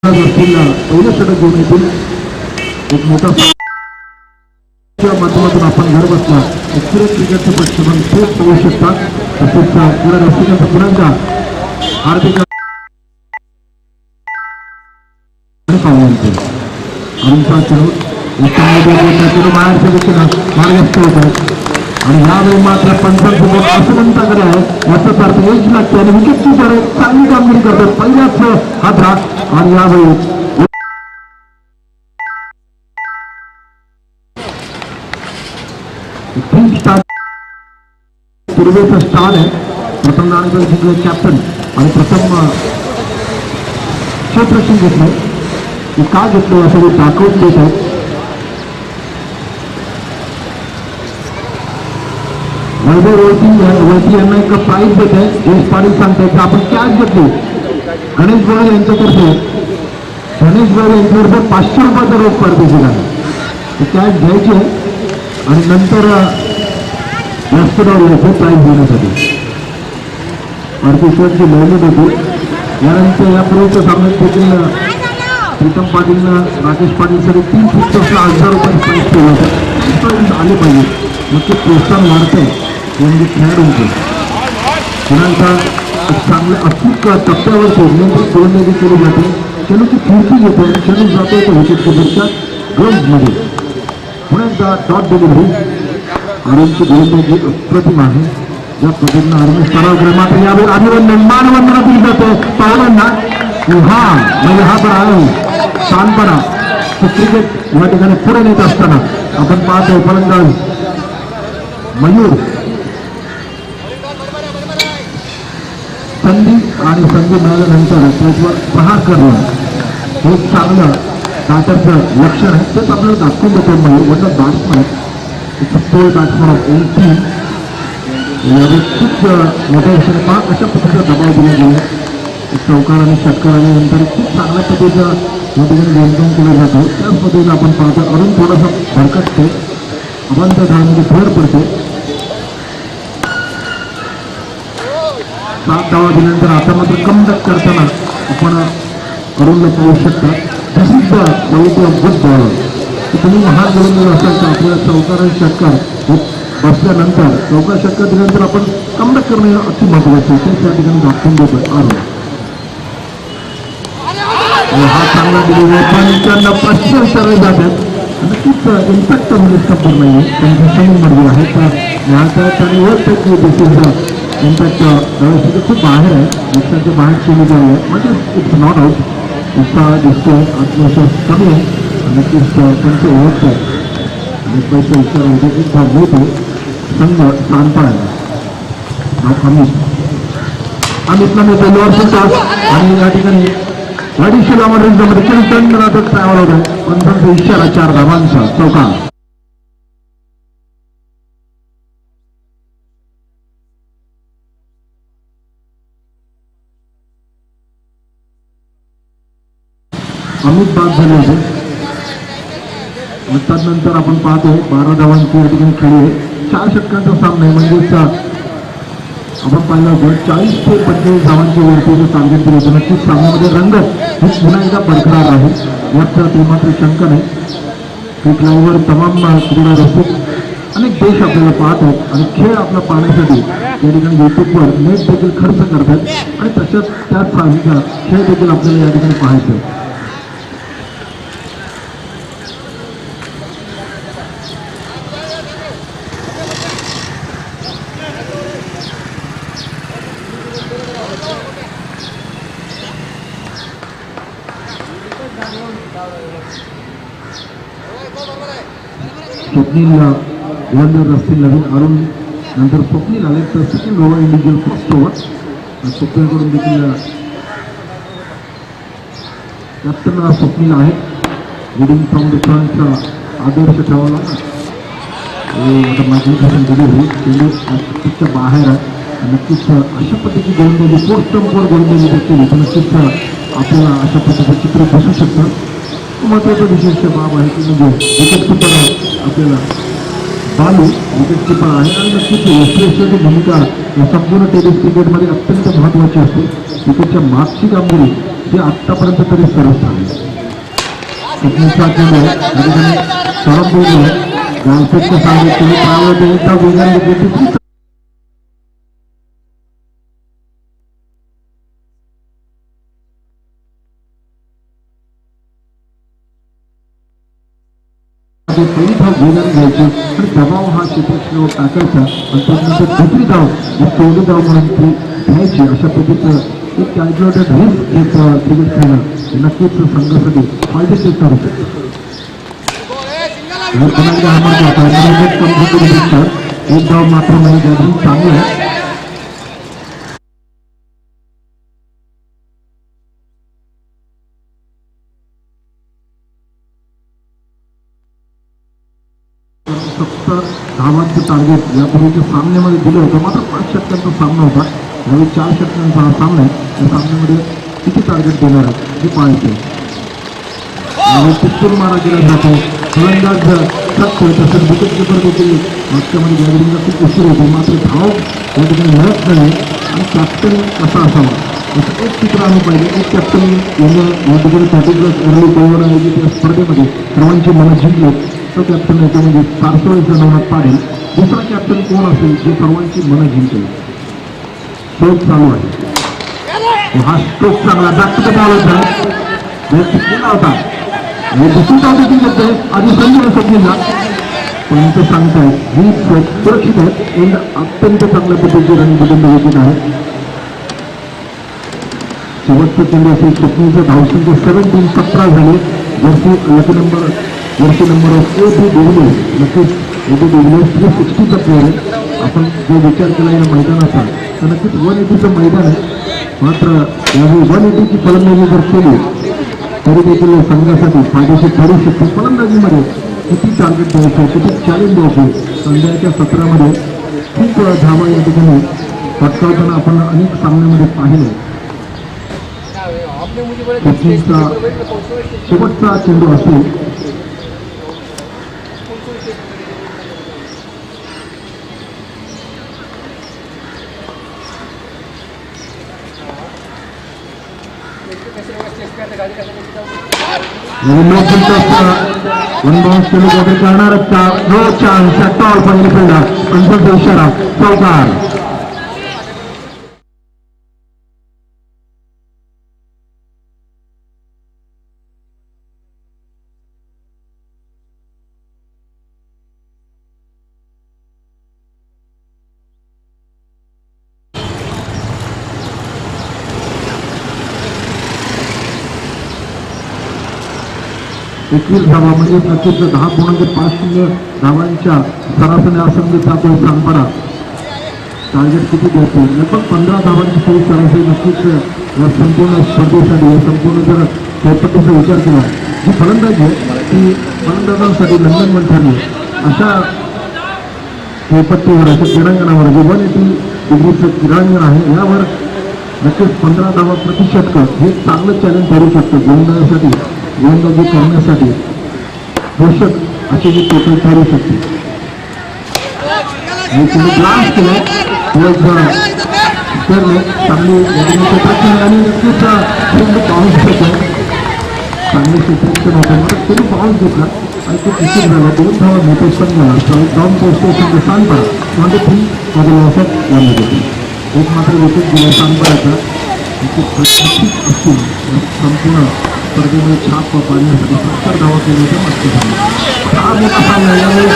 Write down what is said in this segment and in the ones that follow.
पहिलं षटक घेऊन येतील एक मोठा माध्यमातून आपण घर बसला क्रिकेटचं प्रक्षेपण थेट पाहू शकतात. तसेच क्रीडा रसिकांचा पुन्हा हार्दिक अरुणचा चेंडू बाहेरच्या दिशेनं मार्गस्थ होत आहे आणि यावेळी मात्र पंचांसमोर आसमंताकडे आहे याचाच अर्थ एक लागते आणि विकेट किपर चांगली कामगिरी करतात पहिल्याच हातात आणि यावेळी पूर्वेचा स्टार आहे. प्रथम नाणेफेक जिंकले कॅप्टन आणि प्रथम क्षेत्ररक्षण घेतलं ते का घेतलं असं ते दाखवून देत आहेत. वैभव वळती यांना एक प्राईज देत आहे. जयेश पाटील सांगताय की आपण कॅश घेतली गणेश गोळे यांच्यातर्फे यांच्यातर्फे 500 रुपयाचा रोख पारितोषिक आहे. कॅश घ्यायची आहे आणि नंतर जास्त डाव यायचं प्राईज देण्यासाठी पारितोषिकाची मेहनत होती. यानंतर यापूर्वीच्या सामन्यात देखील प्रीतम पाटीलनं राकेश पाटीलसाठी 3 फुटचा 1000 रुपये प्राईज केलं होतं. आले पाहिजे मग ते प्रोत्साहन वाढतंय म्हणजे खेळाडूंचे खेळांचा चांगल्या अचूक टप्प्यावर नियंत्रित गोलंदाजी केली जाते. चेंडूची खिडकी घेतो चेंडू जातो तो विकेट किपरच्या ग्लोव्हमध्ये पुन्हा एकदा डॉट डिलिव्हरी. अरुणची गोलंदाजी अप्रतिम आहे. या पद्धतीनं अरुण सराव केला मात्र यावेळी अभिवंदन मानवंदना दिली जाते पाहुण्यांना. हा म्हणजे हा तर आहे शानपणा. क्रिकेट या ठिकाणी पुढे नेत असताना आपण पाहतो फलंदाज मयूर संधी आणि संधी मिळाल्यानंतर त्याच्यावर प्रहार करणं हे चांगलं बॅटरचं लक्षण आहे. तेच आपल्याला दाखवून देतो मयूर वरनं batsman football batsman of L team यावेळी खूप मोठ्या विषयाने पहा अशा पद्धतीचा दबाव दिला गेला. चौकार आणि षटकार आल्यानंतर खूप चांगल्या पद्धतीचा या ठिकाणी गोलंदाज केला जातो. त्याच पद्धतीने आपण पाहतो अरुण थोडासा भरकटते अवांतर धावांमध्ये भर पडते. 7 धावा दिल्यानंतर आता मात्र कमबॅक करताना आपण अरुणला पाहू शकता. This is the quality of good bowler की तुम्ही महान गोलंदाज असाल तर आपल्याला चौकार आणि षटकार बसल्यानंतर चौकार षटकार दिल्यानंतर आपण कमबॅक करणं अति महत्वाचं आहे. तेच या ठिकाणी दाखवून देतो अरुण. हा चांगला दिलेला पण त्यांना प्रश्न विचारले जातात नक्कीच इम्पॅक्ट संपूर्ण नाही आहे त्यांची समीमध्ये आहे. तर याचा त्यांनी ओळखतं की दिस इज द इम्पॅक्ट व्यवस्थित खूप बाहेर आहे लक्षाच्या बाहेर केली जाऊ आहे म्हणजे इट्स नॉट आउट. उत्साह दिसतो आत्मविश्वास कमी आहे नक्कीच त्यांचे ओळखतं आणि पैसे विचार होते एक भाग मिळतो संघ सांगताना अमितला मिळतो लोअर टॉस आणि या ठिकाणी अडीचशे रेंजमध्ये ट्रॅव्हल होत आहे. 15 इशारा 4 धावांचा चौका. अमित बाद झाले होते त्यानंतर आपण पाहतो 12 धावांची या ठिकाणी खेळी आहे. 4 षटकांचा सामना आहे म्हणजेच आपण पाहिलं होतं 40 ते 45 धावांच्या वरती टार्गेट दिलं होतं. नक्कीच सामन्यामध्ये रंगत ही पुन्हा एकदा बरकरार आहे यात मात्र शंका नाही. क्रिकेट लाईव्हवर तमाम क्रीडा रसिक अनेक देश आपल्याला पाहतात आणि खेळ आपला पाहण्यासाठी या ठिकाणी युट्यूबवर नेट देखील खर्च करतात आणि तशाच त्याच साहजिका खेळ देखील आपल्याला या ठिकाणी पाहायचं आहे. स्वप्नील गोलंदाज असतील नवीन अरुण नंतर स्वप्नील आले तर second over individual first over स्वप्नीलकडून देखील कॅप्टन स्वप्नील आहे. लिडिंग फ्रॉम द फ्रंटचा आदर्श ठेवला आता मार्गदर्शन दिली चेंडू बाहेर आहे. नक्कीच अशा पद्धतीची गोलंदाजी पोस्ट स्टंपवर गोलंदाजी केली तर नक्कीच आपल्याला अशा पद्धतीचं चित्र बसू शकतं. महत्त्वाचा विशेष बाब आहे की म्हणजे विकेट किपर आपल्याला बालू विकेट किपर आहे आणि नक्कीच यशस्वी भूमिका संपूर्ण टेनिस क्रिकेटमध्ये अत्यंत महत्त्वाची असते. विकेटच्या मागची कामगिरी जे आत्तापर्यंत तरी सरस झाले. चेंडू सौरभ बोलले गावसेटच्या सांगितले त्यावेळेस एकदा वेगाने घेतली पहिली धाव वेगाने घ्यायची आणि दबाव हा क्षेत्रक्षणावर टाकायचा आणि त्यानंतर दुसरी धाव ही पहिली धाव म्हणून ती घ्यायची. अशा पद्धतीचं एक कॅल्क्युलेटेड रिस्क एक क्रिकेट खेळणं नक्कीच संघासाठी फायदेशीर ठरू शकतं. एक धाव मात्र नाही गॅदरिंग चांगलं आहे. फक्त धावांचं टार्गेट यापूर्वीच्या सामन्यामध्ये दिलं होतं. मात्र 5 षटकांचा सामना होता. यावेळी 4 षटकांचा हा सामना आहे. या सामन्यामध्ये किती टार्गेट देणार आहे हे पाहायचं. पिस्तूल मारा केला जातो. फलंदाज थकतो तसंच विकेट किपर देखील मागच्यामध्ये गॅदरिंगला खूप उशीर होतो. मात्र धाव या ठिकाणी मिळत नाही आणि कॅप्टन कसा असावा याचं एक चित्र आम्ही पाहिजे. एक कॅप्टन यांना या ठिकाणी 30+ एरळी पैवण आयोजित या स्पर्धेमध्ये सर्वांची मनं जिंकले तो कॅप्टन याच्यामध्ये सारसोळीचं नावात पाडेल. दुसरा कॅप्टन कोण असेल जे सर्वांची मनं जिंकेल. शोध चालू आहे. हा स्ट्रोक चांगला जास्त बॉल होता केला होता आणि दुसरी धाव देखील घेतोय आधी संजय सब्जीला पण ते सांगतायत ही सुरक्षित आहे. एंड अत्यंत चांगल्या पद्धतीची रणबदल विकेट आहे. शेवटचं चेंडू असेल स्वप्नीचं धावसंख्या 17 झाले. वर्षी नंबर ऑफ ए.बी. डिव्हिलियर्स. नक्कीच ए.बी. डिव्हिलियर्स 360चा प्लेअर आहे. आपण जो विचार केला या मैदानाचा तर नक्कीच 180चं मैदान आहे. मात्र यावेळी 180ची फलंदाजी जर केली तरी देखील संघासाठी फायदेशीर ठरू शकते. फलंदाजीमध्ये किती टार्गेट द्यायचं किती चॅलेंज द्यायचे संध्याच्या सत्रामध्ये खूप धावा या ठिकाणी पटकावताना आपण अनेक सामन्यामध्ये पाहिले. शेवटचा चेंडू असेल करणारच का नो चान्स ॲट ऑल पहिली फिल्डर पंचांचा इशारा चौकार. एकवीस धावा म्हणजे नक्कीच 10.50 धावांच्या सरासरी असंख्य तो सांगपडा. टार्गेट किती द्यायचे लगभग 15 धावांची सोयी सरासरी नक्कीच या संपूर्ण स्पर्धेसाठी या संपूर्ण जर खेळपट्टीचा विचार केला जी फलंदाजी आहे ती फलंदाजांसाठी लंडन ठरली. अशा खेळपट्टीवर अशा क्रीडांगणावर जे 180 डिग्रीचं क्रीडांगण आहे यावर नक्कीच 15 धावा प्रतिशतक हे चांगलं चॅलेंज ठरू शकतं. गोलंदाजासाठी गोलंदाजी करण्यासाठी पोषक असे जे टोटल ठरू शकते. ब्लास्ट केलं चांगली आणि नक्कीच पाऊस घेतला चांगले क्षेत्ररक्षण होतं मात्र तरी पाऊस घेतला आणि तो क्रिकेट झाला. 2 धावा मोठे झाला. डाऊन पोस्टेशन सांगपा 23 मध्ये औषध यामध्ये एक मात्र विकेट गेला सांगपाचा असतील संपूर्ण स्पर्धेमध्ये छाप पाडण्यासाठी 70 धावा केल्या होत्या. मागच्या सामन्यात हा मोठा सामना यावेळी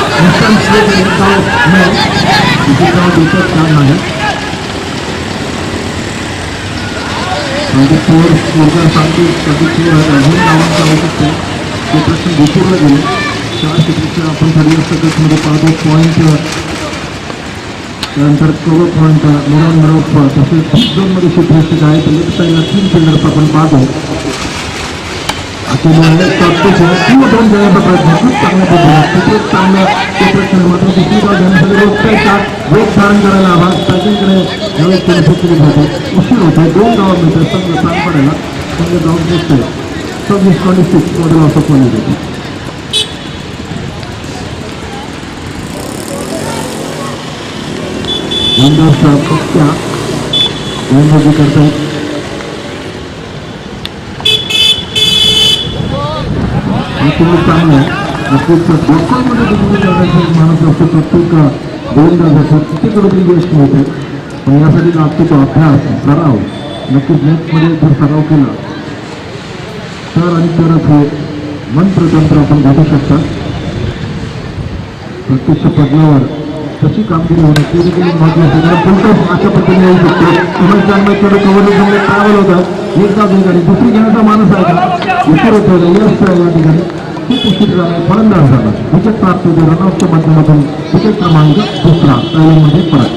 नाही. ऊर्जा सांगते अजून धावांचा आवश्यक आहे ते प्रश्न विचारला गेले. 4 क्षेत्राच्या आपण 30 मध्ये पाहतो. पॉईंट त्यानंतर कव्हर पॉईंट मिरॉन तसेच झोनमध्ये क्षेत्ररक्षक आहे. तर लेफ्ट साईडला 3 फिल्डर्स आपण पाहतो. किंवा 2 देण्याचा प्रयत्न खूप चांगल्या पद्धतीने खूपच चांगलं क्षेत्ररक्षण मात्र दुसरी धाव घेण्यासाठी रोजच्या वेग धारण करायला हवा. सॅकिंगकडे यावेळेस केली होते उशीर होतो. 2 धावा मिळतात संघ सांगपडायला संघ जाऊन पोचतोय 26 मॉडेल असं कोणी देते. पक्क्या गोलंदाजी करतायत. चेंडू चांगला आहे. नक्कीच गोष्टांमध्ये डिग्री करण्याचा माणूस असतो प्रत्येक गोलंदाजाचा तिथे कुठेतरी यश मिळते. पण यासाठी लागतो तो अभ्यास सराव. नक्कीच नेटमध्ये जर सराव केला तर आणि तरच हे मंत्रतंत्र आपण भेटू शकता. प्रत्यक्ष पडल्यावर कशी कामगिरी होणं ते देखील महत्वाचं. कारण फुलटॉस अशा पद्धतीने येऊ शकतो. समजताना थोडं कव्हरेज ट्रॅव्हल होतं एकदा ठिकाणी दुसरी घेण्याचा माणूस आहे का उशीर होतो. यश या ठिकाणी खूप उशीर झाला. फलंदाज झाला. विकेट प्राप्त होते. रनआउटच्या माध्यमातून विकेट क्रमांक दुसरा ट्रॅव्हलिंगमध्ये परत.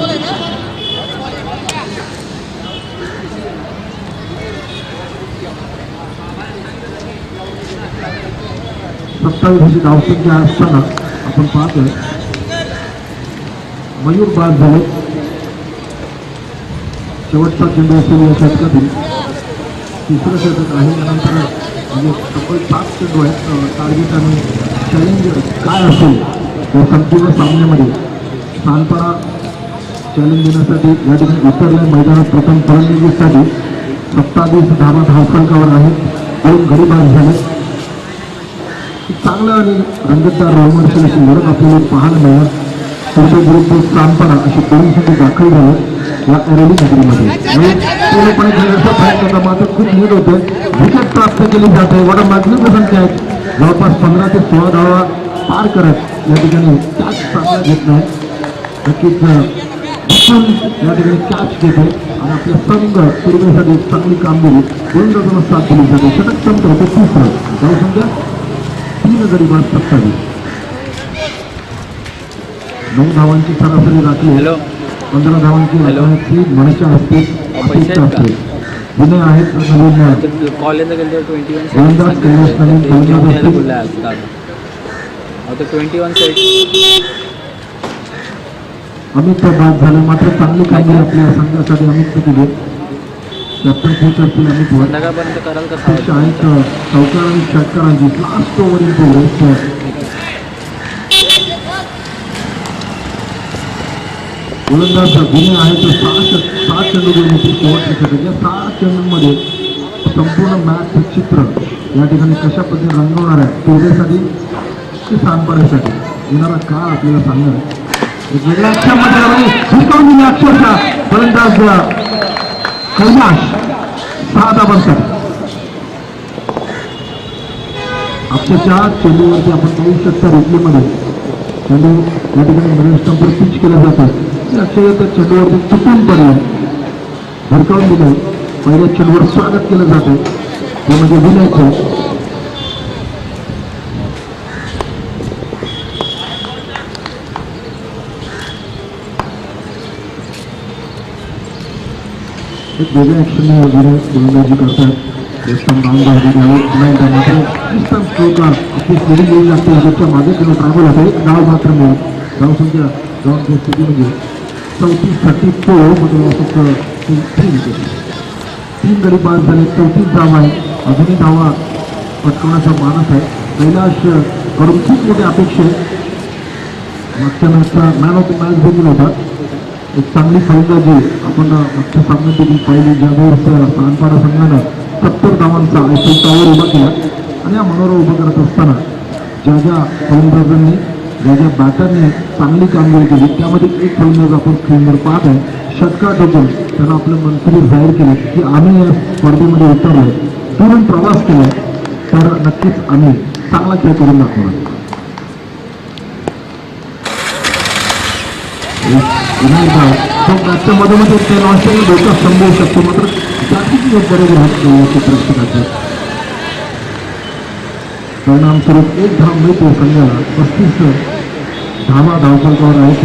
27 धावसंख्या असताना आपण पाहतोय मयूर बाद झाले. शेवटचा चेंडू असेल या षटकातील तिसरं षटक आहे. त्यानंतर म्हणजे तब्बल 7 चेंडू आहेत. टार्गेट आणि चॅलेंज काय असेल या संपूर्ण सामन्यामध्ये सानपाडा चॅलेंज देण्यासाठी या ठिकाणी उतरले मैदानात. प्रथम फलंदाजीसाठी 27 धावा धावसंख्यावर आहे. 2 गडी बाद झाले. चांगलं आणि रंगतदार रोमांचक अशी लढत आपल्याला पाहायला मिळालं. पुढचे ग्रुप सानपाडा अशी दोन्हीसाठी दाखल झाले या अरेली नगरीमध्ये. पूर्णपणे खेळण्याचा प्रयत्न होता मात्र खूप नीट होते. विकेट प्राप्त केली जाते. वडा मागणीच्या संख्या आहेत. जवळपास 15 ते 16 धावा पार करत या ठिकाणी कॅच चांगला घेत नाही. नक्कीच या ठिकाणी कॅच घेते आणि आपल्या संघ पूर्वेसाठी चांगली कामगिरी गोलंदाजांना साथ दिली जाते. षटक संपलं होते तिसरं. धावसंख्या 3 गडी बाद 27. 9 धावांची सरासरी राखली. 15 धावांची राखण्याची मनाच्या हस्ते अपेक्षा असते. गुन्हे आहेत नवीन कॉलेजला गेले 21 अमित बाद झाले. मात्र चांगली कामगिरी आपल्या संघासाठी अमित केली. कॅप्टन कोच असतील अमित संध्याकाळपर्यंत कराल कसं आहेत. चौकार आणि षटकारांची लास्ट ओव्हर प्रोग्रेस. गोलंदाज गुन्हे आहेत. 6 चेंडू गुणवत्ती शेवटचे षटक. या 6 चेंडूंमध्ये संपूर्ण मॅच चित्र या ठिकाणी कशा पद्धतीने रंगवणार आहे स्पर्धेसाठी की सानपाड्यासाठी येणारा काळ आपल्याला सांगणार. एक वेगळ्या अक्षरमध्ये अक्षरशः फलंदाज कैलाश 6 धावांसाठी अक्षरशः चेंडूवरती आपण पाहू शकता. रेल्वेमध्ये चेंडू या ठिकाणी मिडल स्टंपवर पिच केलं जातं. अक्षरशः त्या चेंडूवरती चुकून पडले भडकावून दिले. पहिल्या चेंडूवर स्वागत केलं जातं ते म्हणजे विनयचं. एक वेगळ्या ॲक्शनने वगैरे गोलंदाजी करतात. आपली स्पिडी गेली लागते. ह्याच्या मागे केलं ट्रॅव्हल होतं. एक डाव मात्र मिळेल. धावसंख्या धावांची स्थिती म्हणजे 34-34 मध्ये फक्त 3 गडी बाद झाले. 34 धावा आहे. अजूनही धावा पटकवण्याचा मानस आहे. कैलाश कडून खूप मोठी अपेक्षा आहे. मागच्या मॅचचा मॅन ऑफ द मॅच देखील होता. एक चांगली फलंदाजी आपण मागच्या सामन्यात देखील पाहिली. ज्यावेळेस सानपाडा संघानं 70 धावांचा IPL टॉवर उभा केला आणि हा मनोरा उभा करत असताना ज्या ज्या फलंदाजांनी ज्या ज्या बॅटरने चांगली कामगिरी केली त्यामध्ये एक फलंदाज आपण स्क्रीनवर पाहत आहे. षटकार ठोकून त्यानं आपलं मंतव्य जाहीर केलं की आम्ही या स्पर्धेमध्ये उतरलो, दुरून प्रवास केला तर नक्कीच आम्ही चांगला खेळ करून दाखवणार. मॅचच्या मधोमध ते लॉन्चला धोका संभवू शकतो. मात्र जास्तीत बरोबर होते प्रेक्षकाचे परिणामस्वरूप 1 धाव मिळतो संघाला. 35 धावा धावफलकावर आहेत.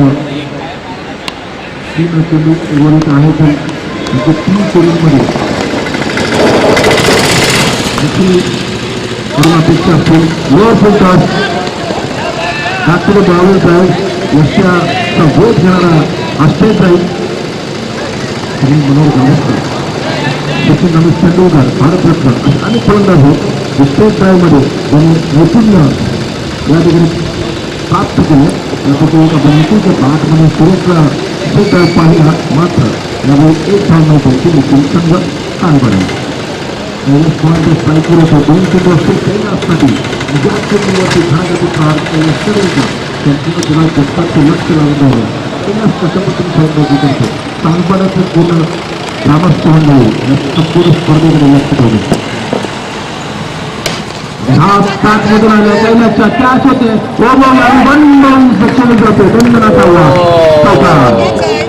3 चेंडू उर्वरित आहेत. 3 चेंडूंमध्ये अपेक्षा असेल लोअर फुल टॉस डॉक्टर बाबू साहेब यशाचा वोट घेणारा आश्चर्य राहील. मनोहर गावस्कर, सचिन रमेश तेंडुलकर, भारतरत्न असे अनेक फलंदाज आहेत. स्टेट ड्राईव्हमध्ये त्यांनी नैपुण्य या ठिकाणी प्राप्त केले. त्यापैकी एक आपण निकुलच्या 8 सुरेखला स्टेट ड्राईव्ह पाहिला. मात्र यावेळी 1 धाव मिळतो की निकुल संघ कान पडेल. स्ट्राईक करत होतो 2 चेंडू असतील कैलाससाठी ज्या चेंडूवरती घाण्यासाठी प्रहार कैलासकडेचा संपूर्ण गुन्हा जगताचे लक्ष लागत आहे कैलास कशा पद्धतीने फलंदाजी करतो सांगपाड्याचं पूर्ण ग्रामस्थ मंडळी या संपूर्ण स्पर्धेकडे लक्ष ठेवले हा स्टार्ट मधून आल्या कैलासच्या कॅच होते ओबोल आणि बंद सक्षम जातो बंधनाचा चौकार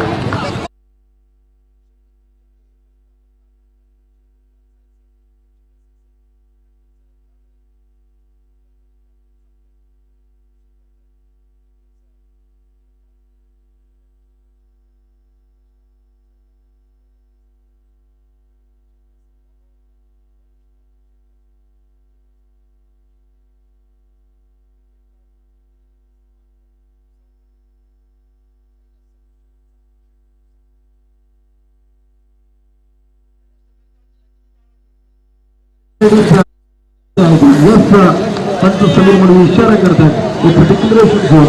पंच समीर म्हणून इशारा करतात एक डिक्लेरेशन झोन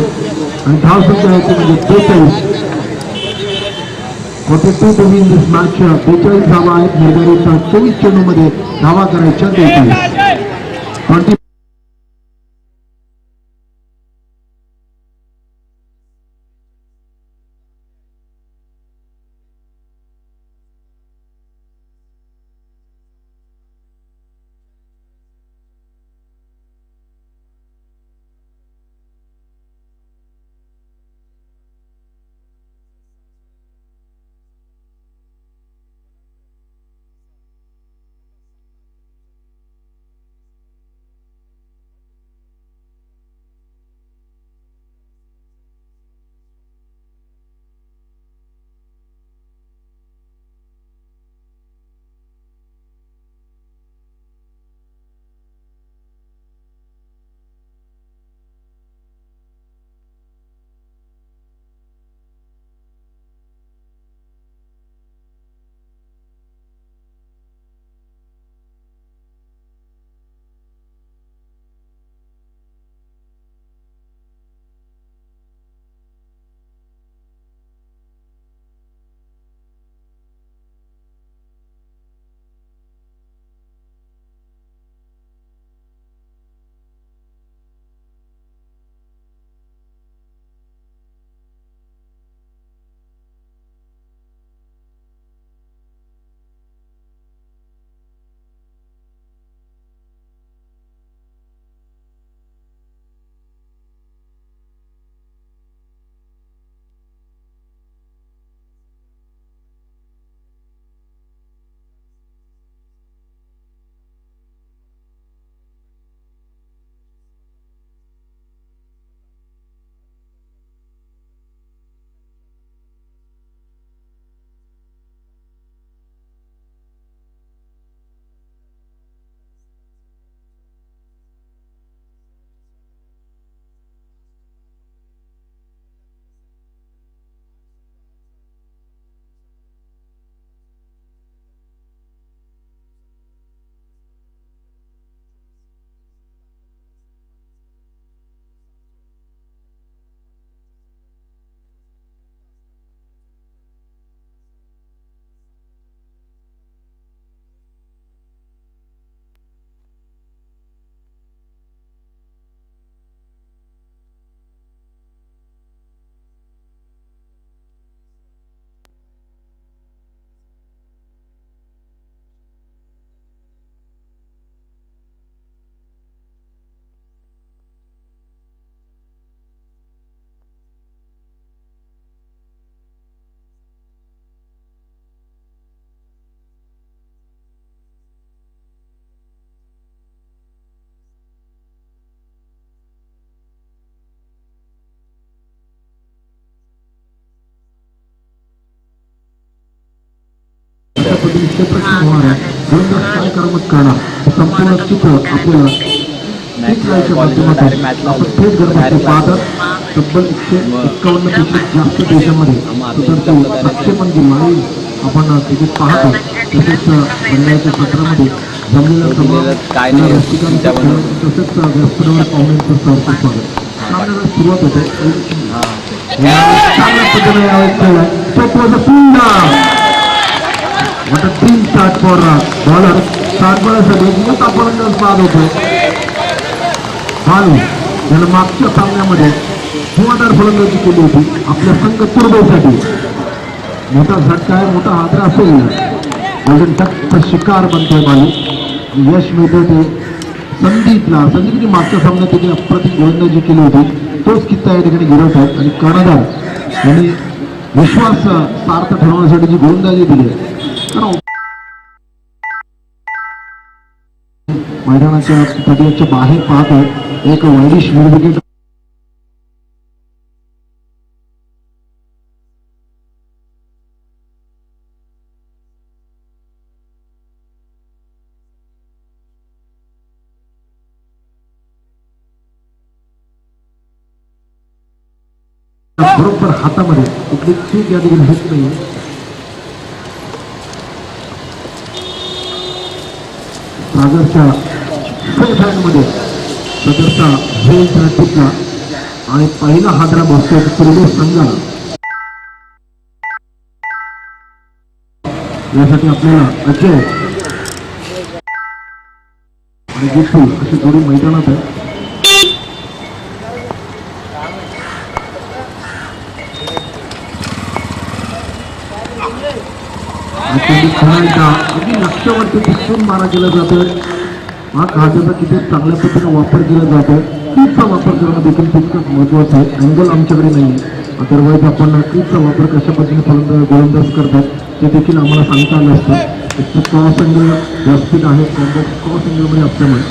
आणि धाव संख्या आहे ती म्हणजे 42 42 टू विन दिस मॅच 42 धावा आहेत निर्धारित 24 चेंडूमध्ये धावा करायच्या 20 पद्धतीने प्रश्न होणार आहे गोलंदाज काय करामत करणार संपूर्ण चित्र आपल्याला लाईव्हच्या माध्यमातून आपण थेट गरबाचे पाहतात तब्बल 151 पेक्षा जास्त देशामध्ये सुधारचे प्रक्षेपण जे लाईव्ह आपण तिकीट पाहतो तसेच मंडळाच्या सत्रामध्ये जमलेल्या तमाम रसिकांचं तसेच व्यासपीठावर पाहुण्यांचं सहर्ष स्वागत सामन्याला सुरुवात होते चांगल्या पद्धतीने यावेळेस खेळला What a clean start for bowler. Start bowlerसाठी एक मोठा फलंदाज बाद होतो. बालू ज्याला मागच्या सामन्यामध्ये धुवाधार फलंदाजी केली होती आपल्या संघ तुर्बेसाठी. मोठा झटका आहे, मोठा हादरा असेल. गोल्डन टचचा शिकार बनतोय बालू. यश मिळतं ते संदीपने मागच्या सामन्यात त्याची अप्रतिम गोलंदाजी केली होती. तोच किस्सा या ठिकाणी गिरवतात आणि कर्णधार यांनी विश्वास सार्थ ठरवण्यासाठी जी गोलंदाजी दिली कारण मैदानाच्या पदयाच्या बाहेर पाहतोय एक वैरिश विकेट बरोबर हातामध्ये कुठली चूक या ठिकाणी होत नाही. सागरच्या मध्ये सदरचा झेल टिकला आणि पहिला हादरा बसतोय पूर्व संघाला. यासाठी आपल्याला अजय आणि विठ्ठल अशी जोडी मैदानात आहे. अगदी लक्षावरती दिसून मारा केला जातोय. हा घाटाचा किती चांगल्या पद्धतीने वापर केला जातोय. क्रीजचा वापर करणं देखील तितकंच महत्वाचं आहे. अँगल आमच्याकडे नाही आहे. अदरवाईज आपण क्रीजचा वापर कशा पद्धतीने गोलंदाज करतात ते देखील आम्हाला सांगता आलं असतं. एक क्रॉस अँगल व्यासपीठ आहे क्रॉस अँगलमध्ये असल्यामुळे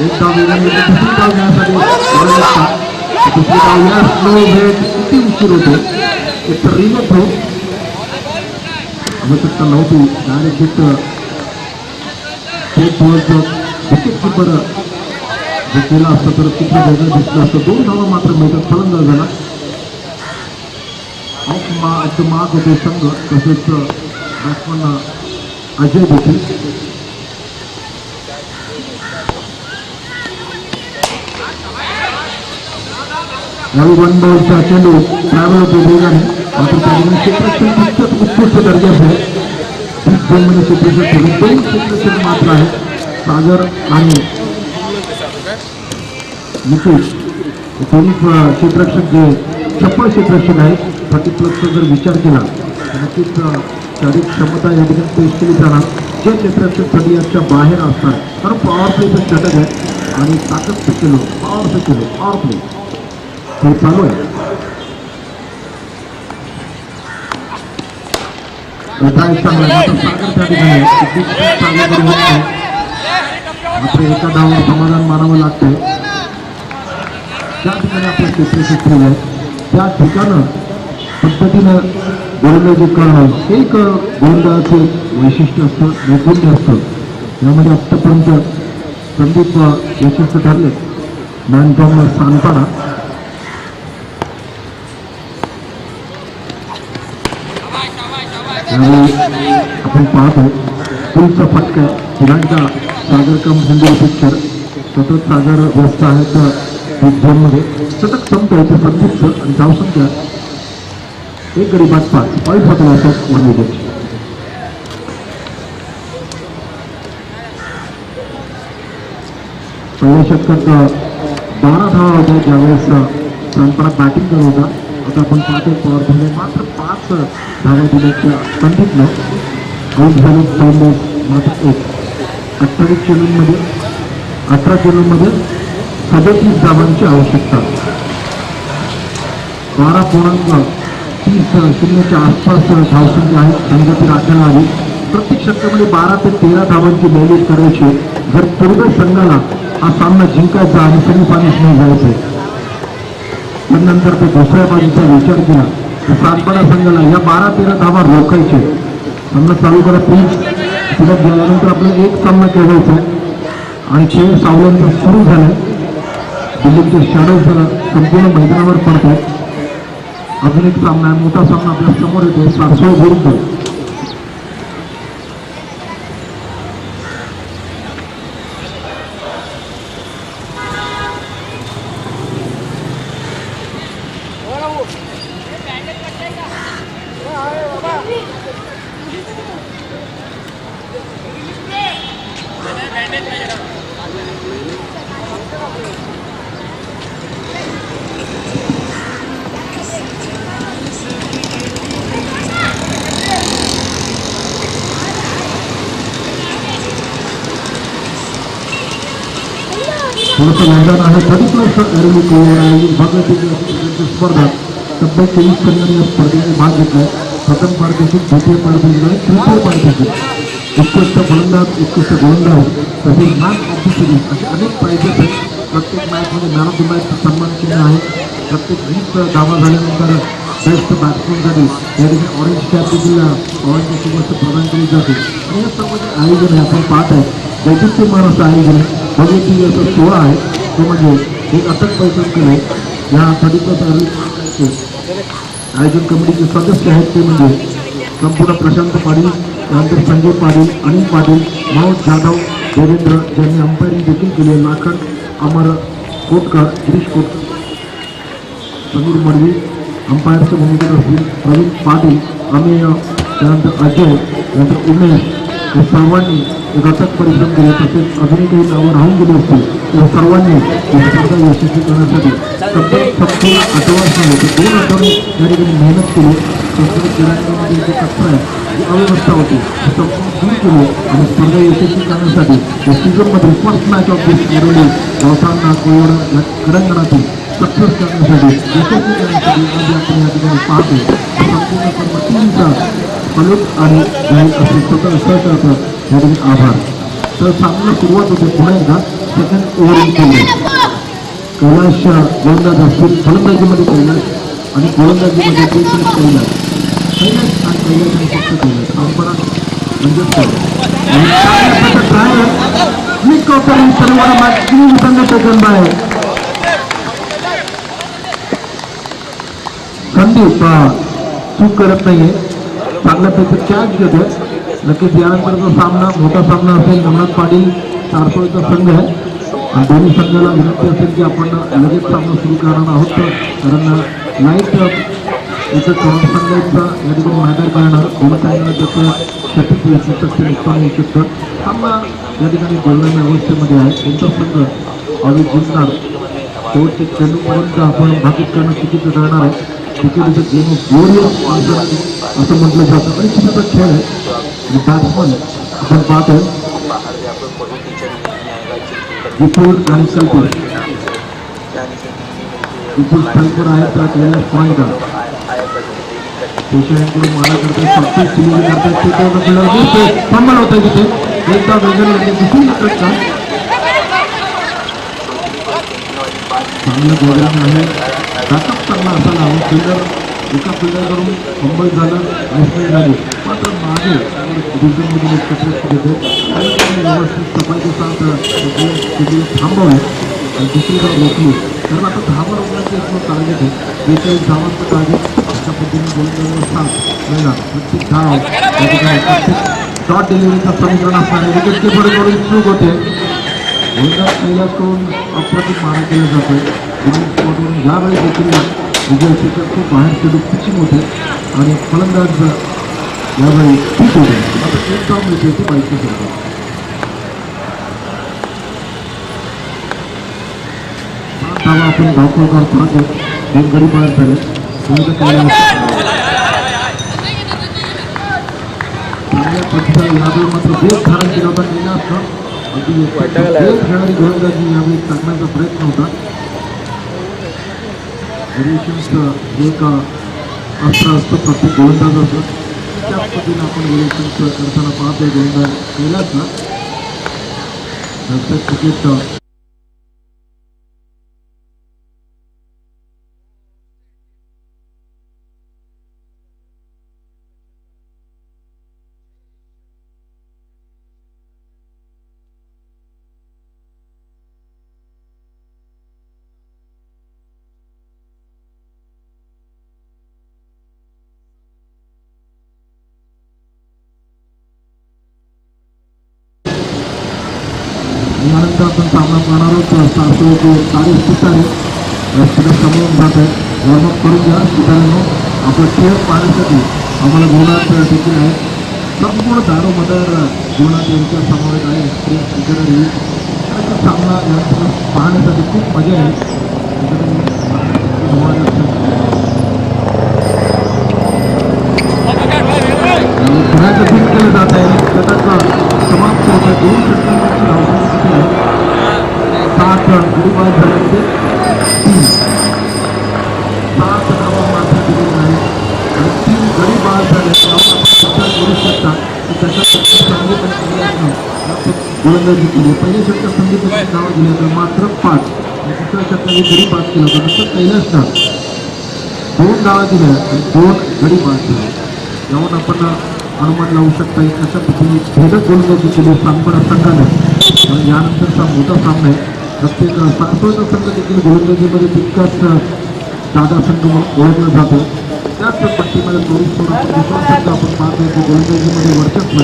एक डाव वेगाने दुसरी डाव घेण्यासाठी दुसरी डाव या स्लो भेट किती उशीर होतो. एक तर रिमोट हो आवश्यकता नव्हती. डायरेक्ट विकेट किपर जे केलं असतं तर चित्र वेगळं दिसलं असतं. 2 धावा मात्र मिळतात फलंदाजाला. ऑफ मार्क होते संघ तसेच बॅट्समन अजय देखील. यावेळी 1 बॉलचा चेंडू ट्रॅव्हल होतो वेगाने मात्र त्या क्षेत्ररक्षण तितकंच उत्कृष्ट दर्जाचं आहे. 30 बॉलमध्ये क्षेत्ररक्षण 2 क्षेत्ररक्षण मात्र आहे. सागर आणि नितीश दोन्ही क्षेत्ररक्षक जे चप्पल क्षेत्ररक्षक आहेत. 30+ जर विचार केला तर नक्कीच शारीरिक क्षमता या ठिकाणी पेश केली जाणार. जे क्षेत्ररक्षक 30 बाहेर असतात कारण पॉवर प्लेचं घटक आहे आणि ताकद केलो पॉवर प्ले हे चालू आहे. चांगला सागर त्या ठिकाणी मात्र एका डावावर समाधान मानावं लागतंय. ज्या ठिकाणी आपलं क्षेत्ररक्षक ठेवलं आहे त्या ठिकाणं पद्धतीनं गोलंदाजी करणं हे एक गोलंदाजाचे वैशिष्ट्य असतं, नैपुण्य असतं. यामध्ये आत्तापर्यंत संदीप यशस्वी ठरले. मॅनकॉम सांगताना आपण पाहतो पुलचा फटका पुन्हा सागर कम हिंदी पिक्चर सतत सागर व्यस्त आहेत बिग झोनमध्ये. सतत संपतोय ते संदीपचं आणि धावसंख्या 1 गडी बाद 5 पॉईंट होतो असं म्हणून. पहिल्या षटकात 12 धावा होत्या ज्यावेळेस सांगताना बॅटिंग करत होता. आता आपण पाहतो पॉवर प्ले मात्र 5 धावा दिल्याच्या संदीपनं आऊट झाले. पहिल्या मात्र 1 28 चेंडूंमध्ये 18 चेंडूंमध्ये 37 धावांची आवश्यकता. 12.30 आसपास धावसंख्या आहे संघातील राखण्याला आली. प्रत्येक षटकामध्ये 12 ते 13 धावांची बेरीज करायची जर पूर्व संघाला हा सामना जिंकायचा आणि सेमीफायनल्स नाही जायचं. पण नंतर ते दुसऱ्या बाजूचा विचार केला तर सातबारा संघाला या 12-13 धावा रोखायचे सामना चालू करा प्लीज. पुढे गेल्यानंतर आपल्याला एक सामना खेळायचा आहे आणि खेळ सावल्यांचा सुरू झालाय. दिल्लीचे शॅडोज संपूर्ण मैदानावर पडतात. अजून एक सामना आहे, मोठा सामना आपल्या समोर येतो सारसोळ विरुद्ध. थोडंसं मैदान आहे. 30 स्पर्धा तब्बल 23 संघांनी या स्पर्धेमध्ये भाग घेतलाय. प्रथम पारितोषिक, द्वितीय पारितोषिक आणि तृतीय पारितोषिक, उत्कृष्ट फलंदाज, उत्कृष्ट गोलंदाज तसेच मॅन ऑफ द सिरीज असे अनेक प्राइजेस आहेत. प्रत्येक मॅचमध्ये मॅन ऑफ द मॅच सन्मान चिन्ह आहे. प्रत्येक 20 धावा झाल्यानंतर बेस्ट बॅट्समनसाठी या ठिकाणी ऑरेंज कॅप देखील ऑरेंज शुभेच्छा प्रदान केली जाते. आणि या सर्व जे आयोजन आहे आपण पाहत आहे वैशिष्ट्यमान असं आयोजन आहे. भगवती असं सोहळा आहे तो म्हणजे एक अटक पैसे केले. या 31 आयोजन कमिटीचे सदस्य आहेत ते म्हणजे संपूर्ण प्रशांत पाटील, त्यानंतर संजय पाटील, अनिल पाटील, मनोज जाधव, देवेंद्र ज्यांनी अंपायरिंग देखील केले, लाखन, अमर कोटकर, गिरीश कोटकर, समीर मडवी अंपायरच्या भूमिकेत असतील, प्रवीण पाटील, अमेय, त्यानंतर अजय, त्यानंतर उमेश, या सर्वांनी एक अटक परिश्रम केले. तसेच अजूनही काही नावं राहून गेली असतील त्या सर्वांनी ही स्पर्धा यशस्वी करण्यासाठी तब्बल 8 वर्षांनी 2 आठवडे या ठिकाणी मेहनत केली. संस्कृत क्रीडांगणामध्ये जे कचरा आहे, जी अव्यवस्था होती ती संपूर्ण दूर केली आणि स्पर्धा यशस्वी करण्यासाठी या सीझनमध्ये फर्स्ट मॅच ऑफ दिस एरोली गावठाणा कोयड या क्रीडांगणातील सक्सेस करण्यासाठी यशस्वी करण्यासाठी आज आपण या ठिकाणी पाहतो. संपूर्ण सर्व टीमचा फलक आणि असे स्वतः सहकार्याचा या ठिकाणी आभार. तर सामना सुरुवात होते पुन्हा एकदा सेकंड ओव्हर केले. कैलाश गोलंदाज असतील, फलंदाजीमध्ये कैलाश आणि गोलंदाजीमध्ये कैलाश आणि कैलाशाने फक्त कैलाश परंपरा म्हणजेच संदीप चूक करत नाहीये, चांगल्यापैकी कॅच घेतोय. नक्कीच यानंतरचा सामना मोठा सामना असेल. नमनाथ पाटील सारसोळचा संघ आहे आणि दोन्ही संघाला विनंती असेल की आपण लगेच सामना सुरू करणार आहोत, कारण लाईट इथं संघाचा या ठिकाणी मॅटर करणार दोन संघाला त्याचं क्षतिक येऊ शकतं, नुकसान होऊ शकतं. सामना या ठिकाणी बोलण्याच्या अवस्थेमध्ये आहे. कोणता संघ आधी जिंकणार शेवटचे चेंडूपर्यंत आपण भाकीत करणं चुकीचं ठरणार आहे. Cricket is a game of glorious असं म्हटलं जातं आणि चुकीचा खेळ आहे. बॅट्समन आपण पाहतोय विपुल आणि सलपूर. विपुल सलपूर आहेत तर कैलाश पॉईंट पेशंकडून मारा करते, सक्सेस डिलिव्हरी करतात. थांबण होत आहे तिथे एकदा वेगळं दिसून येतात का चांगलं गोळ्याने आहे. बॅकअप चांगला असायला हवं. फिल्डर एका फिल्डरकडून फंबल झालं, आईसमेंट झाली, मात्र मागे डिव्हिजनमधून एक सक्सेस घेते आणि व्यवस्थित सफाईचे साथ थांबवले आणि दुसरी धाव रोखली. कारण आता धावा रोखण्याचं एक टार्गेट आहे. 42 धावांचं टार्गेट अशा पद्धतीने गोलंदाजाला साथ मिळणार. प्रत्येक धाव या ठिकाणी प्रत्येक शॉर्ट डिलिव्हरीचं समीकरण असणार आहे. विकेट किपरकडून चूक होते. गोलंदाज कैलासकडून अप्रतिम मारा केला जातोय. स्पॉटवरून यावेळी देखील विजय शेखर खूप बाहेर चेडू पिचिंग होते आणि फलंदाज यावेळी ठीक होते. आता एक धाव मिळते ती बाईकची सरकार. धावा आपण धावफलकार पाहतो. 2 गडी बाहेर झाले. चांगल्या पद्धतीने यावेळी मात्र वेग धारण केला होता कैलासनं. अगदी खेळाडी गोलंदाजी यावेळी टाकण्याचा प्रयत्न होता. व्हेरिएशन्स एक अस्त्र असतं प्रत्येक गोलंदाजाचं. त्याच पद्धतीने आपण व्हेरिएशन्स करताना पाहतोय गोलंदाज कैलासला. क्रिकेट संघाचा आपण सामना करणार आहोत. सासवडचे सारे सितारे रस्त्याला समोरून जात आहेत. वॉर्मअप करून घ्या सिताऱ्यांनो. आपला खेळ पाहण्यासाठी आम्हाला गुणात देखील आहे. संपूर्ण दारोमदार गुणात यांच्या समावेश आहे. एक्सप्रेस क्रिकेटर सामना या पाहण्यासाठी खूप मजा आहे. खेळाचं फिट केलं जात आहे. शतक समाप्त होत आहे. 2 षटकांची धावसंख्या आहे. 7 गडी बाद झाल्याचे 3 7 धावा मात्र दिलेल्या आहेत आणि 3 गडी बाद झाले. आपण विचार करू शकता की त्याच्यात गोलंदाजी केली. पहिल्या षटकात संदीप नाव दिलं तर मात्र 5 दुसऱ्या षटकाने गडी बाद केलं होतं. नंतर कैलासनं 2 धावा दिल्या आणि 2 गडी बाद झाले. यावरून आपण अनुमान लावू शकता की कशा पद्धतीने भेदक गोलंदाजी केली सांगपडा संघाने. आणि यानंतरचा मोठा सामना आहे. प्रत्येक सासवडचा संघ देखील गोलंदाजीमध्ये तितकाच दादा संघ ओळखला जातो. त्याच पट्टीमध्ये दुसरा संघ आपण पाहतो की गोलंदाजीमध्ये वर्चस्व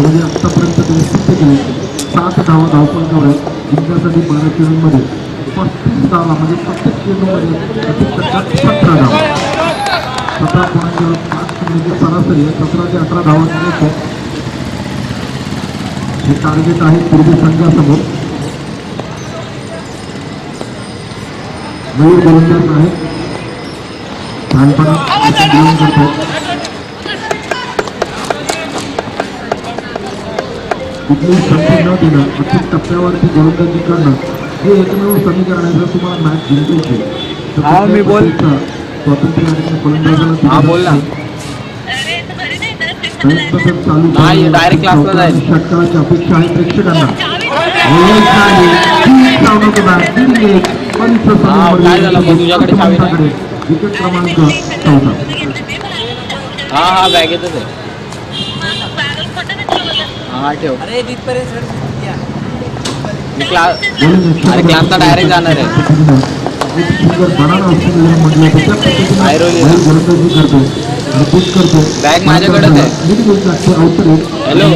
म्हणजे आत्तापर्यंत त्यांनी सिद्ध केले. 7 धावा धावपंकावर आहे. जिंकण्यासाठी 12 चेंडूंमध्ये 35 धावा म्हणजे प्रत्येक चेंडूमध्ये प्रत्येक षटकात 17 धावा. 17.5 म्हणजे सरासरी आहे. 17 ते 18 धावा करायचं हे टार्गेट आहे पूर्वी संघासमोर. मयूर गोलंदाज आहे. लहानपणा घेऊन करतो. कुठलीही संधी न देणं अंतिम टप्प्यावरती गोलंदाजी करणं हे एकमेव समीकरण आहे. जर तुम्हाला मॅच जिंकायची तर मी बोल स्वातंत्र्य आणि गोलंदाजाला बोल ना चालू डायरेक्ट क्लासला जाईल. षटकाराची अपेक्षा आहे प्रेक्षकांना. काय झालं मग तुझ्याकडे चावी नाही? विकेट क्रमांक 14. हा बॅगेतच आहे. हा ठेव. मी क्लासला डायरेक्ट जाणार आहे. बॅग माझ्याकडेच आहे. हॅलो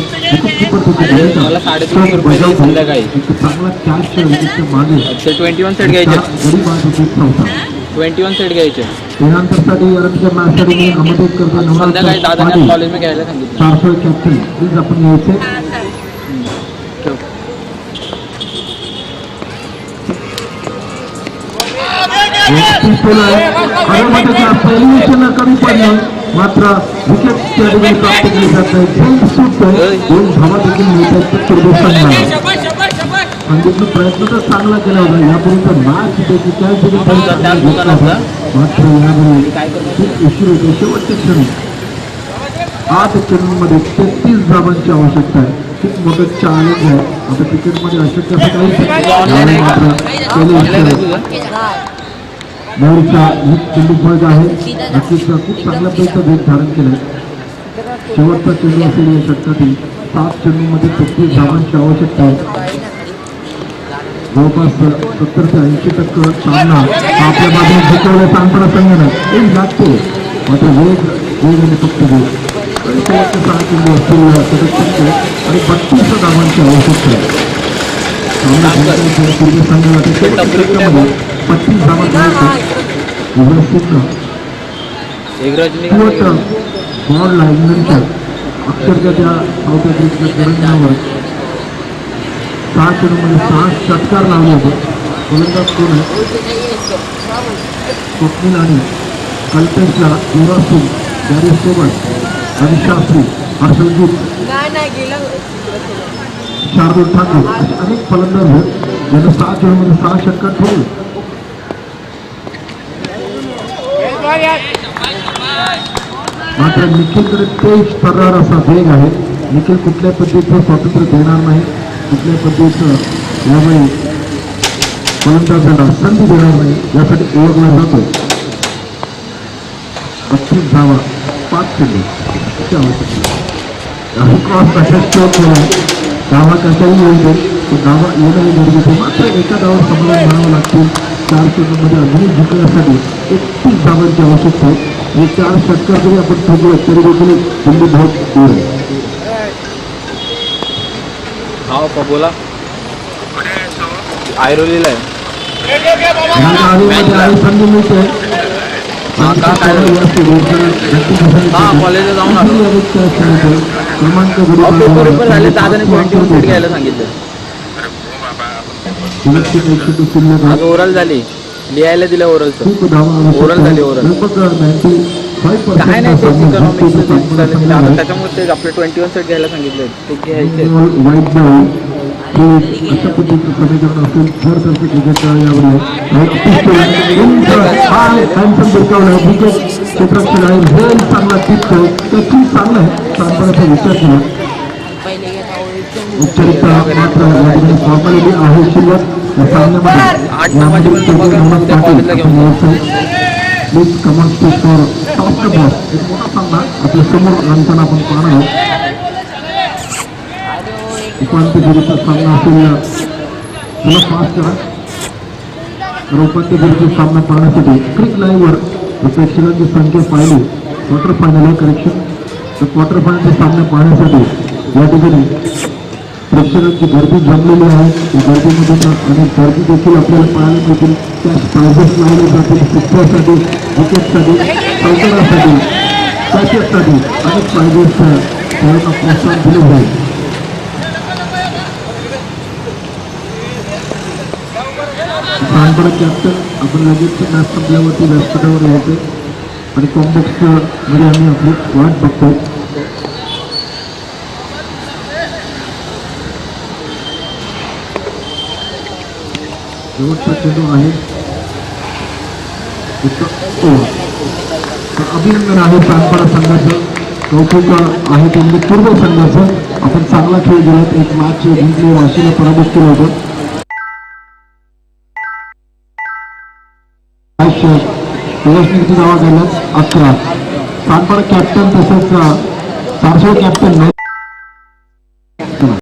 मला 350 रुपये दे संध्याकाळी. अच्छा 21 सेट घ्यायचे. 21 सेट घ्यायचे संध्याकाळी दादाने कॉलेज में घ्यायला सांगितलं. 481 प्लीज आपण घ्यायचे. कमी पडलं मात्र विकेट त्या ठिकाणी प्राप्त केली जात नाही. 2 धावा देखील मिळतात पूर्व संघाला. संदीपनं प्रयत्न तर चांगला केला होता. यापूर्वी तर मॅच त्याची मात्र यावेळी खूप उशीर होते. शेवटच्या क्षणी 8 चेंडूंमध्ये 33 धावांची आवश्यकता आहे. खूप मोठं चॅलेंज आहे. आता क्रिकेटमध्ये अशक्य असं काही मात्र मोरचा चेंडू फळत आहे. नक्कीच खूप चांगल्या प्रयत्न वेग धारण केलाय. शेवटचा चेंडू असेल या षटकातील. 7 चेंडूमध्ये 33 धावांची आवश्यकता आहे. जवळपास 70 ते 80% सामना आपल्या बाजूने जिंकवल्या सांगपडा संघानं एक लागतो. मात्र वेगाने फक्त शेवटचे 6 चेंडू असतील 67 आणि 32 धावांची आवश्यकता आहे. पूर्वी संघाला 35 धावा बॉलला इंग्लंडच्या अक्षरशः त्या साऊथ आफ्रिकेच्या तिरंगावर 6 चेंडूमध्ये 6 षटकार लावले होते. गोलंदाज कोण आहे? स्वप्नील आणि कल्पेशला युवराज सिंग, गॅरी सोबत, रवी शास्त्री, हर्षलजीत, शार्दूल ठाकूर असे अनेक फलंदाज आहेत ज्यांना 6 चेंडूमध्ये 6 षटकार ठेवले. मात्र निखिलकडे तेज फरार असा वेग आहे. निखिल कुठल्या पद्धतीचं स्वातंत्र्य देणार नाही. कुठल्या पद्धतीचं यावेळी गोलंदाजाला संधी देणार नाही. यासाठी ओळखला जातो. 32 धावा 5 चेंडू क्रॉस कशा केला. धावा कशाही येऊ दे तो धावा येणंही गरजेचं. मात्र एका धावावर समाधान म्हणावं लागतील. 4 चेंडूमध्ये अजूनही जिंकण्यासाठी 31 धावांची आवश्यकता आहे. हे 4 षटकार जरी आपण ठोकलो तरी देखील दिल्ली बहुत दूर आहे. बोला ऐरोलीला आहे. ह्या गाडीमध्ये आई संधी मिळते हा का काय हा कॉलेजला जाऊन आलो. क्रमांक पेपर झाले दादाने 21 सीट घ्यायला सांगितलं. आज ओरल झाली लिहायला दिलं ओरलचं. ओरल झाली ओरल काय नाही तेच इकॉनॉमिक्स आता त्याच्यामुळे ते आपले 21 सेट घ्यायला सांगितले ते घ्यायचे. वाईट बॉल अशा पद्धतीचं समीकरण असेल जर त्यांचं क्रिकेट यावर विकेट क्षेत्राची लाईन हे चांगला टिपतो तर खूप चांगला आहे सांगण्याचा विचार केला. औपचारिकता मात्र या ठिकाणी फॉर्मॅलिटी आहे शिल्लक सामन्यामध्ये please come on stage for top the boss. एक मोठा सामना आपल्या समोर रंगताना आपण पाहणार आहोत. उपांत्य फेरीचा सामना असेल तुला फास्ट करा तर उपांत्य फेरीचा सामना पाहण्यासाठी क्रिक लाईव्हवर प्रेक्षकांची संख्या पाहिली क्वार्टर फायनल आहे करेक्शन तर क्वार्टर फायनलचे सामने पाहण्यासाठी या ठिकाणी प्रेक्षकांची गर्दी जमलेली आहे. त्या गर्दीमधून आणि गर्दी देखील आपल्याला पाहायला मिळतील. कॅश प्राइजेस लावले जातील सिक्सरसाठी विकेटसाठी चौकारासाठी कॅचेससाठी अनेक प्राइजेस खेळांना प्रोत्साहन दिले जाईल. सांगडा कॅप्टन आपण लगेच मॅच संपल्यावरती व्यासपीठावर यायचे आणि कॉम्बॉक्स मध्ये आम्ही आपली वाट बघतो. शेवटचा चेंडू आहे अभिनंदन आहे सांगपाडा संघाचं कौतुक आहे त्यांनी पूर्व संघाचं. आपण चांगला खेळ गेलात एक मॅच जिंकले वाशीला पराभूत केलं होतं. धावा केल्यात 11 सांगपाडा कॅप्टन तसंच 400 कॅप्टन